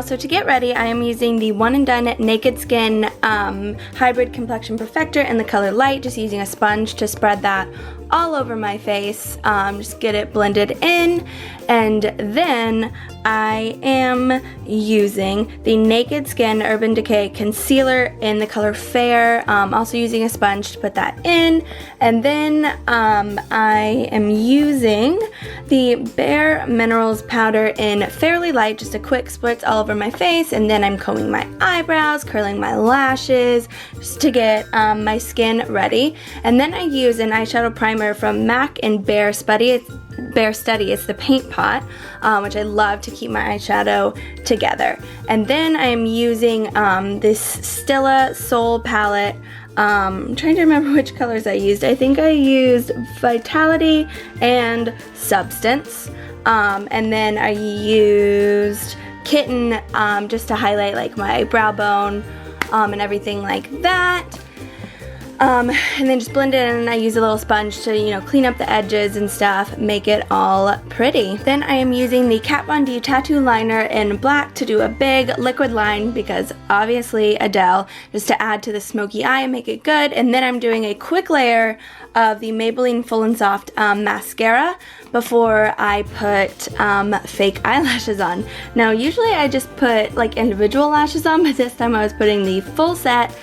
y'all, so to get ready, I am using the One and Done Naked Skin Hybrid Complexion Perfector in the color Light, just using a sponge to spread that all over my face, just get it blended in. And then I am using the Naked Skin Urban Decay Concealer in the color Fair, also using a sponge to put that in. And then I am using the Bare Minerals powder in Fairly Light, just a quick spritz all over my face, and then I'm combing my eyebrows, curling my lashes, just to get my skin ready. And then I use an eyeshadow primer from MAC and Bare Study. It's the paint pot, which I love to keep my eyeshadow together. And then I'm using this Stila Soul palette. I'm trying to remember which colors I used. I think I used Vitality and Substance. And then I used Kitten just to highlight like my brow bone and everything like that. And then just blend it in, and I use a little sponge to, you know, clean up the edges and stuff, make it all pretty. Then I am using the Kat Von D Tattoo Liner in black to do a big liquid line, because obviously Adele, just to add to the smoky eye and make it good. And then I'm doing a quick layer of the Maybelline Full and Soft mascara before I put fake eyelashes on. Now usually I just put like individual lashes on, but this time I was putting the full set.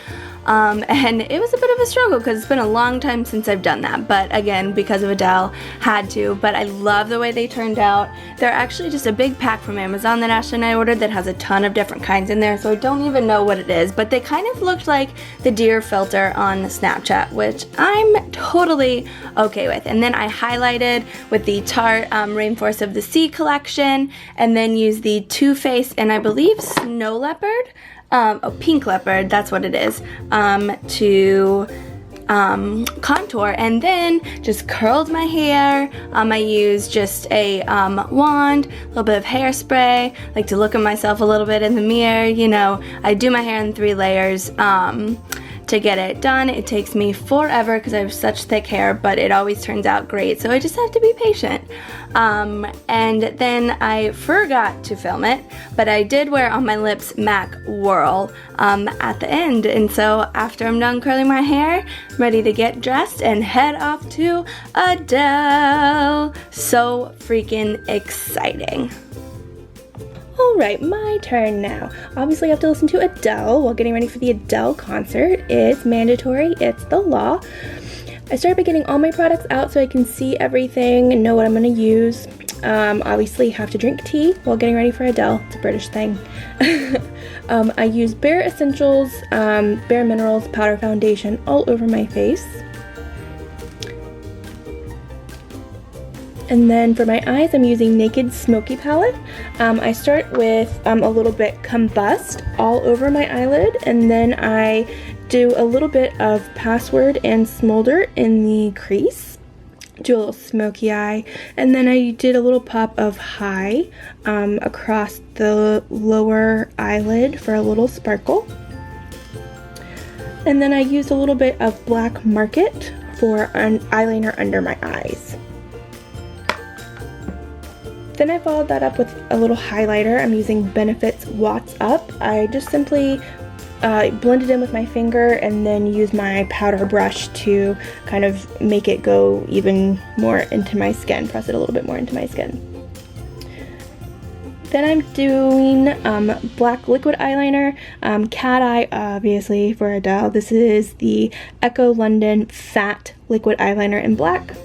And it was a bit of a struggle because it's been a long time since I've done that, but again, because of Adele, had to. But I love the way they turned out. They're actually just a big pack from Amazon that Ashley and I ordered that has a ton of different kinds in there, so I don't even know what it is, but they kind of looked like the deer filter on Snapchat, which I'm totally okay with. And then I highlighted with the Tarte Rainforest of the Sea collection, and then used the Too Faced and I believe Snow Leopard, Pink Leopard, that's what it is, to contour, and then just curled my hair. I used just a wand, a little bit of hairspray, like to look at myself a little bit in the mirror. You know, I do my hair in 3 layers to get it done. It takes me forever because I have such thick hair, but it always turns out great, so I just have to be patient. And then I forgot to film it, but I did wear on my lips MAC Whirl at the end, and so after I'm done curling my hair, I'm ready to get dressed and head off to Adele. So freaking exciting. Alright, my turn now. Obviously I have to listen to Adele while getting ready for the Adele concert. It's mandatory, it's the law. I started by getting all my products out so I can see everything and know what I'm going to use. Obviously have to drink tea while getting ready for Adele. It's a British thing. I use Bare Essentials, Bare Minerals Powder Foundation all over my face. And then for my eyes, I'm using Naked Smoky Palette. I start with a little bit Combust all over my eyelid, and then I do a little bit of Password and Smolder in the crease. Do a little smoky eye, and then I did a little pop of High across the lower eyelid for a little sparkle. And then I used a little bit of Black Market for an eyeliner under my eyes. Then I followed that up with a little highlighter. I'm using Benefit's Watts Up. I just simply blended in with my finger and then use my powder brush to kind of make it go even more into my skin, press it a little bit more into my skin. Then I'm doing black liquid eyeliner, cat eye obviously for Adele. This is the Echo London Fat Liquid Eyeliner in black.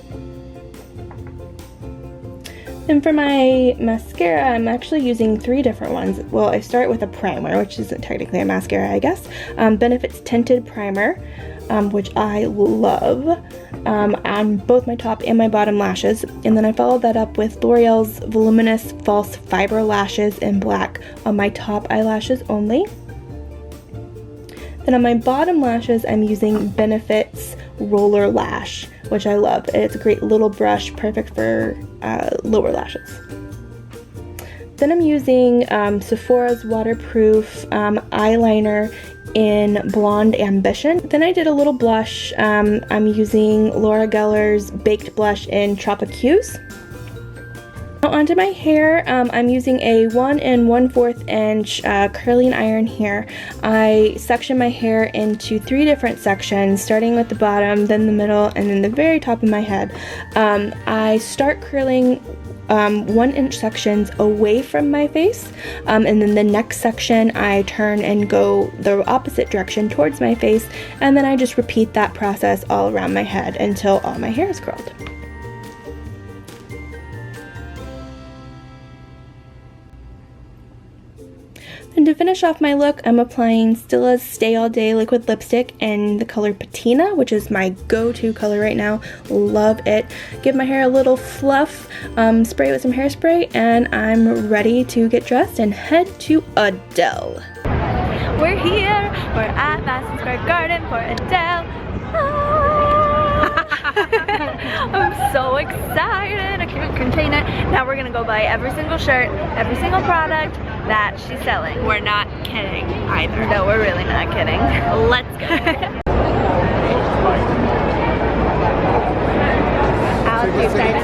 And for my mascara, I'm actually using 3 different ones. Well, I start with a primer, which isn't technically a mascara, I guess. Benefit's Tinted Primer, which I love, on both my top and my bottom lashes. And then I followed that up with L'Oreal's Voluminous False Fiber Lashes in black on my top eyelashes only. Then on my bottom lashes, I'm using Benefit's Roller Lash, which I love. It's a great little brush, perfect for lower lashes. Then I'm using Sephora's Waterproof Eyeliner in Blonde Ambition. Then I did a little blush. I'm using Laura Geller's Baked Blush in Tropicuse. Now onto my hair. I'm using a 1 1/4 inch curling iron here. I section my hair into 3 different sections, starting with the bottom, then the middle, and then the very top of my head. I start curling 1-inch sections away from my face, and then the next section I turn and go the opposite direction towards my face, and then I just repeat that process all around my head until all my hair is curled. And to finish off my look, I'm applying Stilla's Stay All Day liquid lipstick in the color Patina, which is my go-to color right now. Love it. Give my hair a little fluff, spray it with some hairspray, and I'm ready to get dressed and head to Adele. We're here. We're at Madison Square Garden for Adele. I'm so excited. I can't contain it. Now we're gonna go buy every single shirt, every single product that she's selling. We're not kidding either. No, we're really not kidding. Let's go. I'll do that.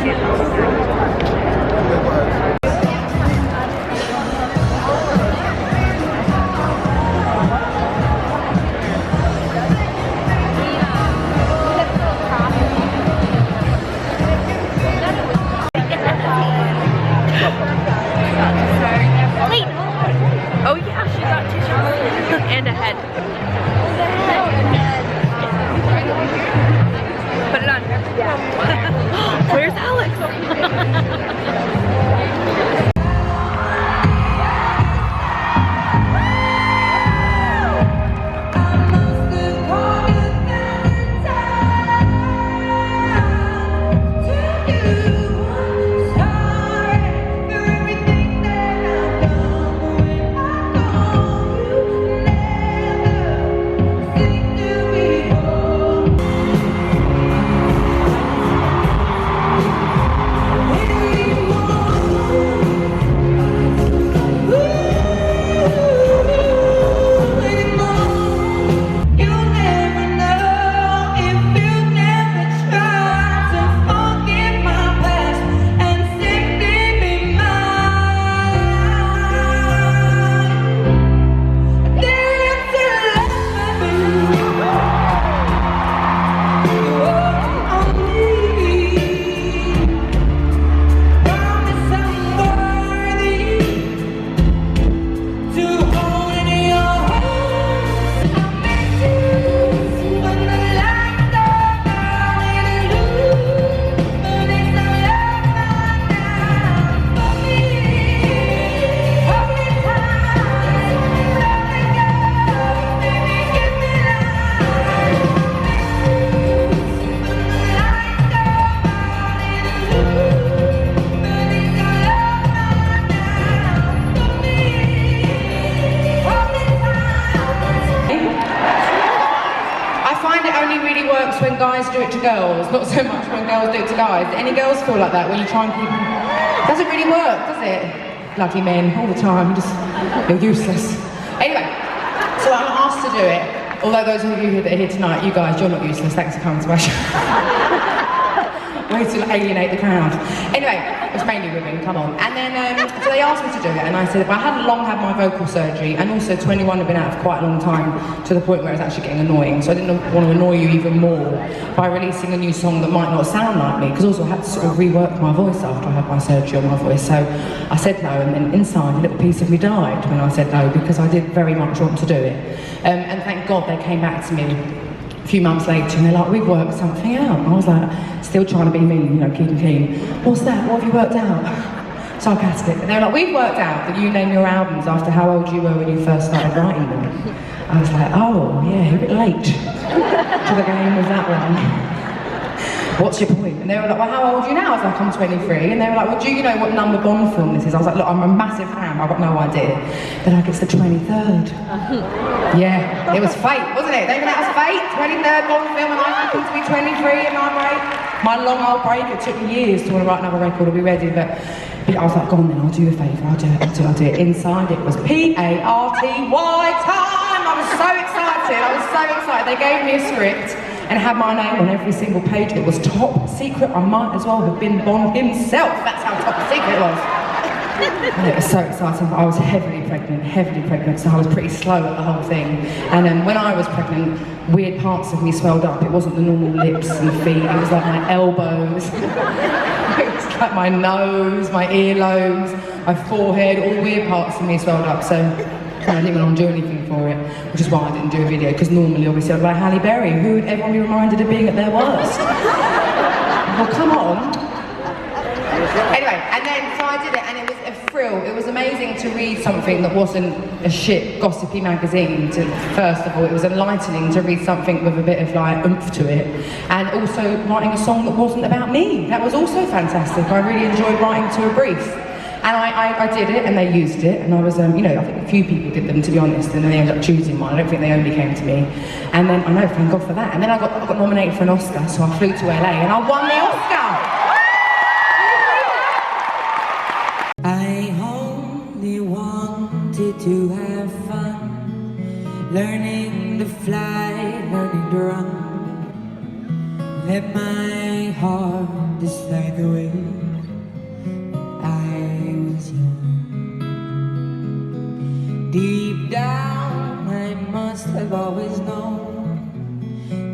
Oh yeah, she got tissues and a head. Put it on. Yeah. Where's Alex? When guys do it to girls, not so much when girls do it to guys. Any girls feel like that when you try and keep them? Doesn't really work, does it? Bloody men, all the time, you're useless. Anyway, so I'm asked to do it. Although those of you that are here tonight, you guys, you're not useless, thanks for coming to my show. Way to alienate the crowd. Anyway, it's mainly women, come on. And then, so they asked me to do it, and I said, well, I hadn't long had my vocal surgery, and also 21 had been out for quite a long time, to the point where it's actually getting annoying, so I didn't want to annoy you even more by releasing a new song that might not sound like me, because also I had to sort of rework my voice after I had my surgery on my voice, so I said no, and then inside a little piece of me died when I said no, because I did very much want to do it. And thank God they came back to me a few months later, and they're like, we've worked something out. And I was like, still trying to be me, you know, keeping clean. What's that? What have you worked out? Sarcastic. And they were like, we've worked out that you name your albums after how old you were when you first started writing them. I was like, oh, yeah, a bit late to the game with that one. What's your point? And they were like, well, how old are you now? I was like, I'm 23. And they were like, well, do you know what number Bond film this is? I was like, look, I'm a massive fan, I've got no idea. They're like, it's the 23rd. Yeah, it was fate, wasn't it? They were like, it was fate, 23rd Bond film, and I happened to be 23, and I'm right. My long old break, it took me years to want to write another record or be ready, but I was like, go on then, I'll do you a favour, I'll do it. Inside it was P-A-R-T-Y time! I was so excited, They gave me a script, and it had my name on every single page. It was top secret. I might as well have been Bond himself. That's how top secret it was. And it was so exciting, but I was heavily pregnant, so I was pretty slow at the whole thing. And when I was pregnant, weird parts of me swelled up. It wasn't the normal lips and feet, it was like my elbows, it was like my nose, my earlobes, my forehead, all weird parts of me swelled up, so I didn't want to do anything for it, which is why I didn't do a video, because normally, obviously, I'd be like Halle Berry, who would everyone be reminded of being at their worst? Well, come on. Anyway, and then, so I did it, and it was a thrill. It was amazing to read something that wasn't a shit, gossipy magazine, first of all. It was enlightening to read something with a bit of, like, oomph to it. And also writing a song that wasn't about me. That was also fantastic. I really enjoyed writing to a brief. And I did it, and they used it, and I was, you know, I think a few people did them, to be honest, and then they ended up choosing one. I don't think they only came to me. And then, I know, thank God for that. And then I got nominated for an Oscar, so I flew to LA, and I won the Oscar! I only wanted to have fun, learning to fly, learning to run. Let my heart decide the way. I was young. Deep down, I must have always known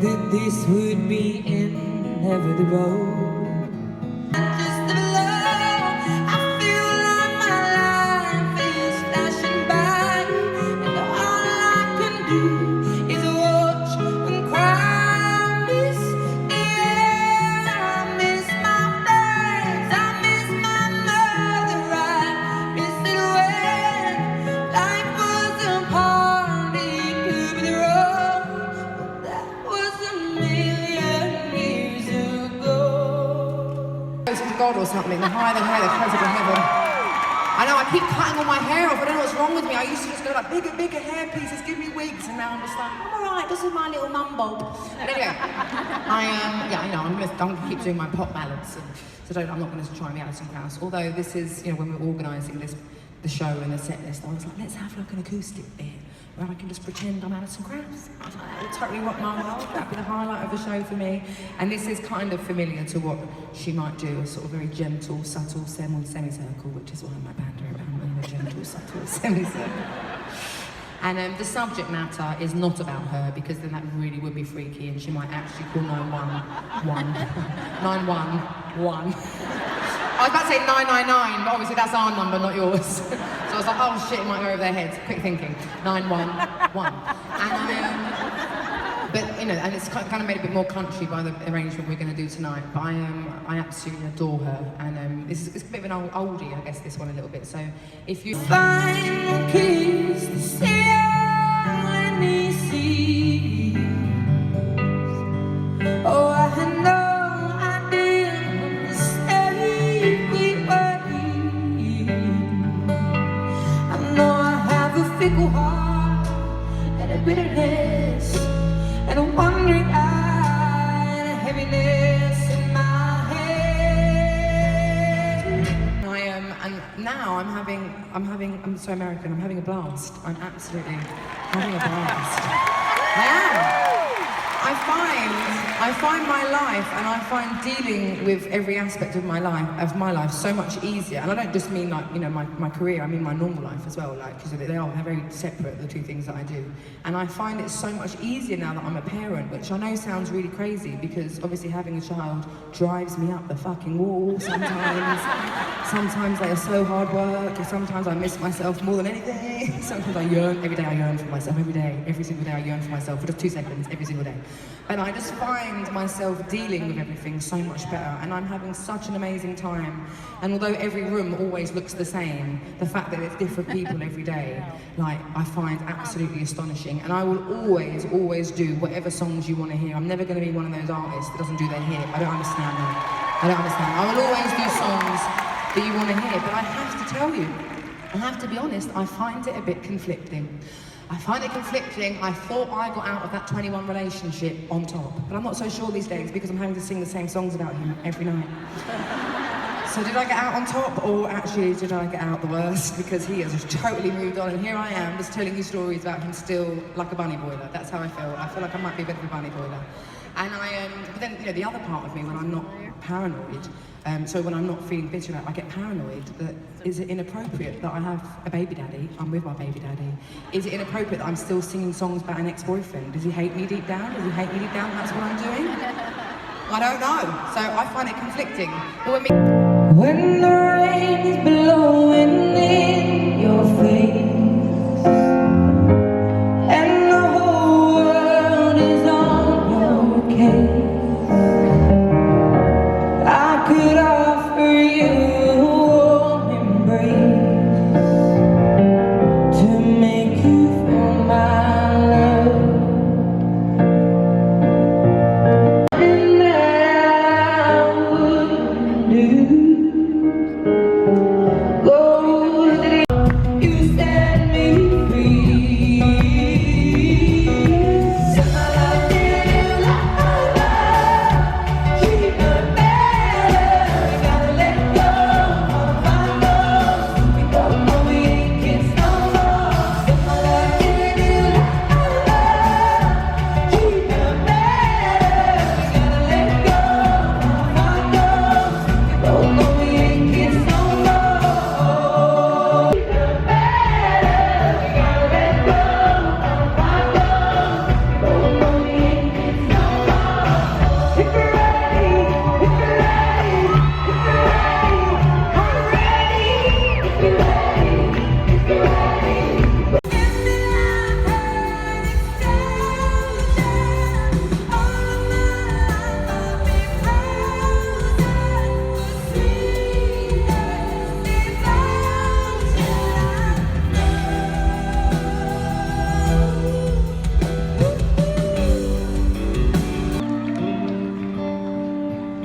that this would be inevitable. God or something, the higher the hair, the closer to heaven. I know, I keep cutting all my hair off, I don't know what's wrong with me. I used to just go like, bigger hair pieces, give me wigs, and now I'm just like, I'm alright, this is my little mumbo. But anyway, I know, I'm gonna keep doing my pop ballads, so I'm not gonna try and be Madison Krause. Although this is, you know, when we're organising the show and the set list, I was like, let's have like an acoustic bit where I can just pretend I'm Madison Krause. I was like, that would totally rock my world. That'd be the highlight of the show for me. And this is kind of familiar to what she might do, a sort of very gentle, subtle semicircle, which is why my band are around me, a gentle, subtle semicircle. And the subject matter is not about her, because then that really would be freaky, and she might actually call 911. 911. I was about to say 999, but obviously that's our number, not yours. So I was like, oh shit, it might go over their heads. Quick thinking, 911. But you know, and it's kind of made a bit more country by the arrangement we're going to do tonight. But I absolutely adore her, and it's a bit of an oldie, I guess, this one a little bit. So if you Final kiss to seal any sea. Oh, I had no idea of the state we were in. I know I have a fickle heart and a bitterness and a wandering eye and a heaviness in my head. and now I'm so American, I'm having a blast. I'm absolutely having a blast. I am. I find my life, and I find dealing with every aspect of my life so much easier. And I don't just mean like, you know, my career, I mean my normal life as well, like, because they're very separate, the two things that I do. And I find it so much easier now that I'm a parent, which I know sounds really crazy, because obviously having a child drives me up the fucking wall sometimes. Sometimes they are so hard work, or sometimes I miss myself more than anything. Sometimes every day I yearn for myself, every single day I yearn for myself for just 2 seconds, every single day. And I just find myself dealing with everything so much better, and I'm having such an amazing time. And although every room always looks the same, the fact that it's different people every day, like, I find absolutely astonishing. And I will always do whatever songs you want to hear. I'm never going to be one of those artists that doesn't do their hit. I don't understand that. I will always do songs that you want to hear, but I have to tell you, I have to be honest, I find it a bit conflicting. I thought I got out of that 21 relationship on top, but I'm not so sure these days, because I'm having to sing the same songs about him every night. So did I get out on top, or actually did I get out the worst? Because he has just totally moved on, and here I am just telling you stories about him still like a bunny boiler. That's how I feel. I feel like I might be a bit of a bunny boiler. And but then, you know, the other part of me, when I'm not paranoid, so when I'm not feeling bitter about it, I get paranoid that, is it inappropriate that I have a baby daddy? I'm with my baby daddy. Is it inappropriate that I'm still singing songs about an ex-boyfriend? Does he hate me deep down? Does he hate me deep down? That's what I'm doing? I don't know. So I find it conflicting. But When the rain is blowing in your face and the whole world is on your case, I could offer you a warm embrace to make you feel my love. And I wouldn't do. You set me free. Somebody like keep it better. Gotta let go of my love. We don't know we ain't kids no more. Somebody like keep it better. Gotta let go of my love. We don't know we ain't kids no more.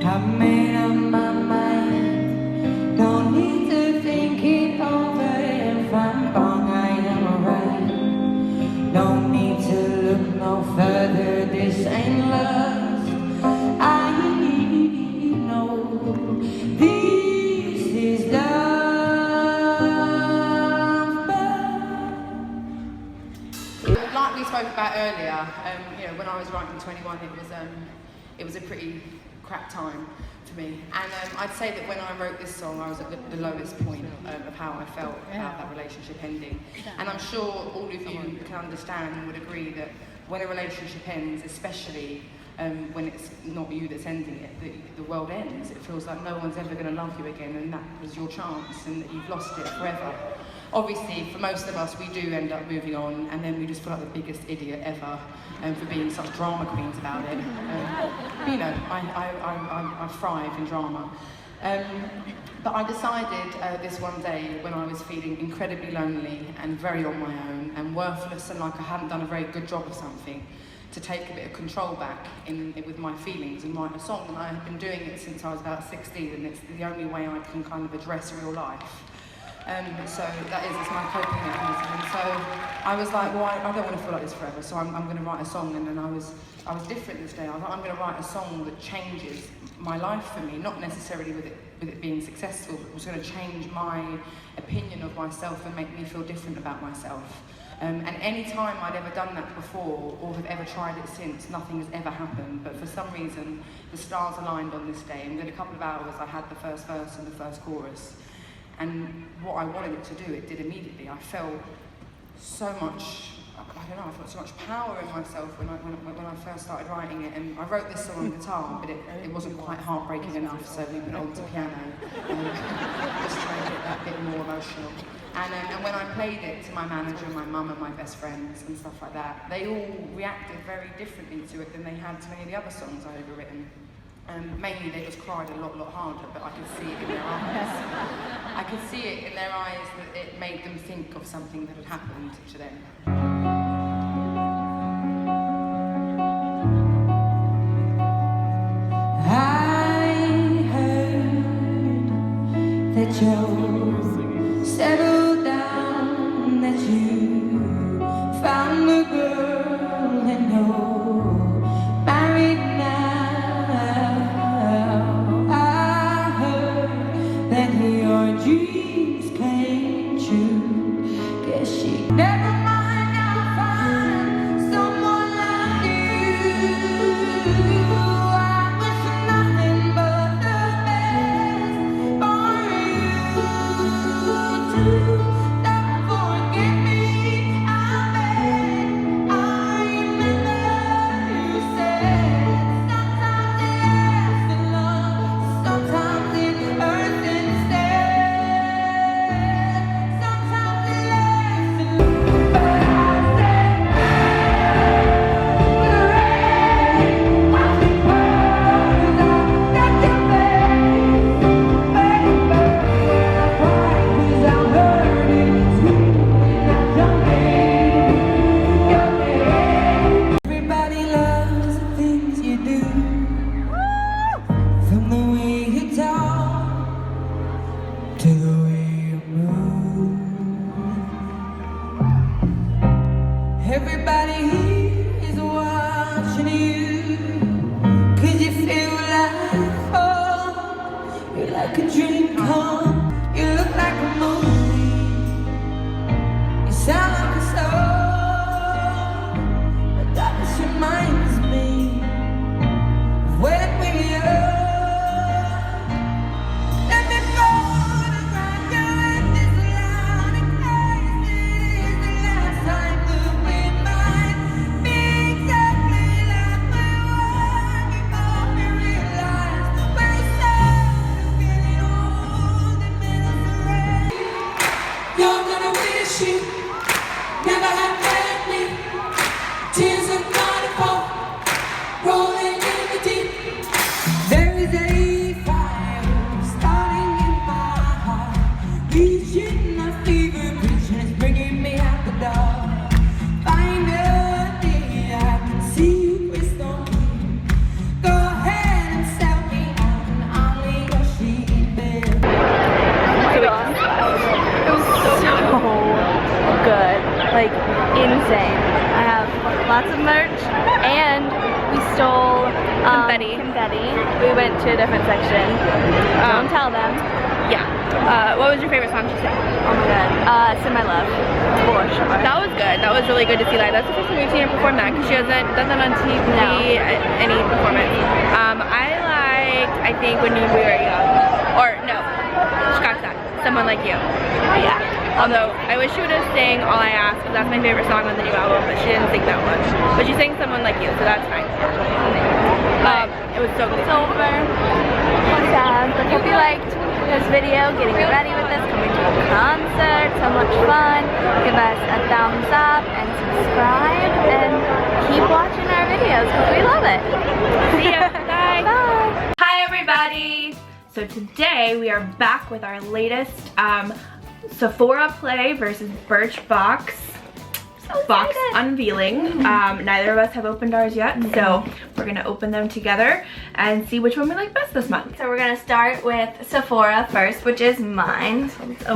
I've made up my mind. Don't need to think it over. If I'm wrong, I am right. Don't need to look no further. This ain't lust. I know this is love. like we spoke about earlier, you know, when I was writing 21, it was a pretty crap time for me. And I'd say that when I wrote this song, I was at the lowest point of how I felt about that relationship ending. And I'm sure all of you can understand and would agree that when a relationship ends, especially when it's not you that's ending it, the world ends. It feels like no one's ever going to love you again, and that was your chance, and that you've lost it forever. Obviously, for most of us, we do end up moving on, and then we just feel like the biggest idiot ever for being such drama queens about it. You know, I thrive in drama. But I decided this one day, when I was feeling incredibly lonely and very on my own and worthless and like I hadn't done a very good job of something, to take a bit of control back with my feelings and write a song. And I had been doing it since I was about 16, and it's the only way I can kind of address real life. So it's my coping mechanism. And so I was like, well, I don't want to feel like this forever, so I'm going to write a song. And then I was different this day. I was like, I'm going to write a song that changes my life for me, not necessarily with it being successful, but it was going to change my opinion of myself and make me feel different about myself. And any time I'd ever done that before, or have ever tried it since, nothing has ever happened. But for some reason, the stars aligned on this day, and within a couple of hours, I had the first verse and the first chorus. And what I wanted it to do, it did immediately. I felt so much, I don't know, I felt so much power in myself when I first started writing it. And I wrote this song on guitar, but it wasn't quite heartbreaking enough, so we went on to piano, just trying to get that bit more emotional. And when I played it to my manager, my mum and my best friends and stuff like that, they all reacted very differently to it than they had to many of the other songs I had ever written. Mainly they just cried a lot harder, but I could see it in their eyes. I could see it in their eyes that it made them think of something that had happened to them. I heard that you're settled down, that you found a girl and you're married now. I heard Everybody here is watching you, 'cause you feel like home. You're like a dream come. You look like a movie. You sound like a song. But that just reminds me of when we were young. Let me photograph you in this line in case it is the last time that we might be exactly like we were before we realized we're so getting old and misery. You're gonna wish you never had met me. Tears are gonna fall, rolling in the deep. There is a fire starting in my heart, reaching my fever pitch, and it's bringing me out the dark. Finally, I can see you crystal clear. Go ahead and sell me out, and I'll lay your sheet bare. It was so good, like insane. I have lots of merch, and we stole confetti. We went to a different section. Don't tell them. Yeah. What was your favorite song to sing? Oh my god. Sing My Love. For sure. That was good. That was really good to see live. That's the first time we've seen her perform that, because she hasn't done that on TV any performance. I think when we were young. Or no. Scratch that. Someone Like You. Yeah. Although I wish she would have sang All I Ask, because that's my favorite song on the new album, but she didn't sing that one. But she sang Someone Like You, so that's fine. It was so good. It's over. Sad, but hope you liked this video, getting ready with us, coming to a concert, so much fun. Give us a thumbs up and subscribe, and keep watching our videos because we love it. See ya. Bye. Bye. Hi everybody! So today we are back with our latest Sephora play versus Birchbox box unveiling. Neither of us have opened ours yet, so we're gonna open them together and see which one we like best this month. So we're gonna start with Sephora first, which is mine. So let's